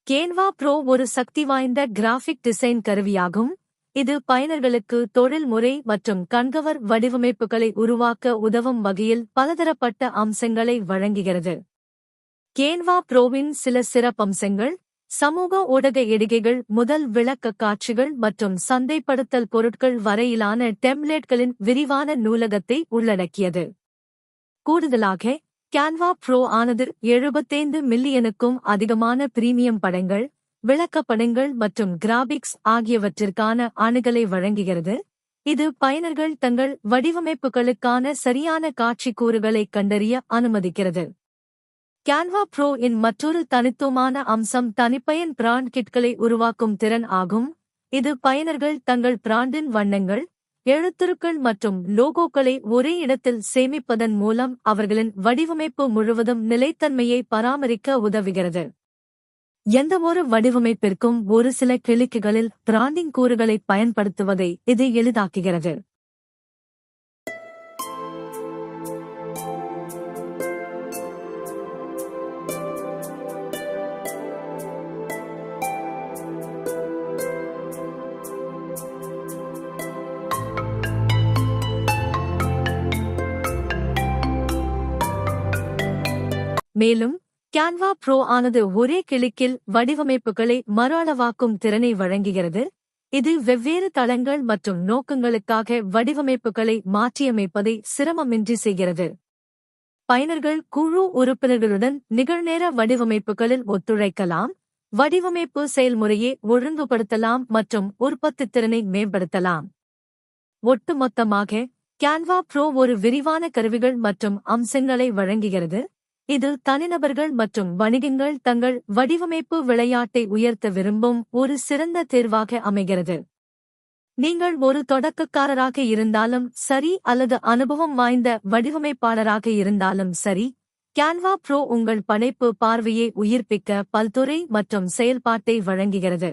Canva bro ஒரு சக்திவாய்ந்த graphic design கருவியாகும். இது பயனர்களுக்கு தொழில்முறை மற்றும் கண்கவர் வடிவமைப்புகளை உருவாக்க உதவும் வகையில் பலதரப்பட்ட அம்சங்களை வழங்குகிறது. கேன்வா ப்ரோவின் சில சிறப்பம்சங்கள்: சமூக ஊடக இடுகைகள் முதல் விளக்க காட்சிகள் மற்றும் சந்தைப்படுத்தல் பொருட்கள் வரையிலான டெம்ப்ளேட்களின் விரிவான நூலகத்தை உள்ளடக்கியது. கூடுதலாக, கேன்வா ப்ரோ ஆனது 75 மில்லியனுக்கும் அதிகமான பிரீமியம் படங்கள், விளக்கப்படங்கள் மற்றும் கிராபிக்ஸ் ஆகியவற்றிற்கான அணுகலை வழங்குகிறது. இது பயனர்கள் தங்கள் வடிவமைப்புகளுக்கான சரியான காட்சி கூறுகளை கண்டறிய அனுமதிக்கிறது. கேன்வா ப்ரோ இன் மற்றொரு தனித்துவமான அம்சம் தனிப்பயன் பிராண்ட் கிட்களை உருவாக்கும் திறன் ஆகும். இது பயனர்கள் தங்கள் பிராண்டின் வண்ணங்கள், எழுத்துருக்கள் மற்றும் லோகோக்களை ஒரே இடத்தில் சேமிப்பதன் மூலம் அவர்களின் வடிவமைப்பு முழுவதும் நிலைத்தன்மையை பராமரிக்க உதவுகிறது. எந்தவொரு வடிவமைப்பிற்கும் ஒரு சில கிளிக்குகளில் பிராண்டிங் கூறுகளை பயன்படுத்துவதை இது எளிதாக்குகிறது. மேலும், கேன்வா ப்ரோ ஆனது ஒரே கிளிக்கில் வடிவமைப்புகளை மறுஅளவாக்கும் திறனை வழங்குகிறது. இது வெவ்வேறு தளங்கள் மற்றும் நோக்கங்களுக்காக வடிவமைப்புகளை மாற்றியமைப்பதை சிரமமின்றி செய்கிறது. பயனர்கள் குழு உறுப்பினர்களுடன் நிகழ்நேர வடிவமைப்புகளில் ஒத்துழைக்கலாம், வடிவமைப்பு செயல்முறையை ஒழுங்குபடுத்தலாம் மற்றும் உற்பத்தித்திறனை மேம்படுத்தலாம். ஒட்டுமொத்தமாக, கேன்வா ப்ரோ ஒரு விரிவான கருவிகள் மற்றும் அம்சங்களை வழங்குகிறது. இது தனிநபர்கள் மற்றும் வணிகங்கள் தங்கள் வடிவமைப்பு விளையாட்டை உயர்த்த விரும்பும் ஒரு சிறந்த தேர்வாக அமைகிறது. நீங்கள் ஒரு தொடக்கக்காரராக இருந்தாலும் சரி அல்லது அனுபவம் வாய்ந்த வடிவமைப்பாளராக இருந்தாலும் சரி, கேன்வா ப்ரோ உங்கள் படைப்பு பார்வையை உயிர்ப்பிக்க பல்துறை மற்றும் செயல்பாட்டை வழங்குகிறது.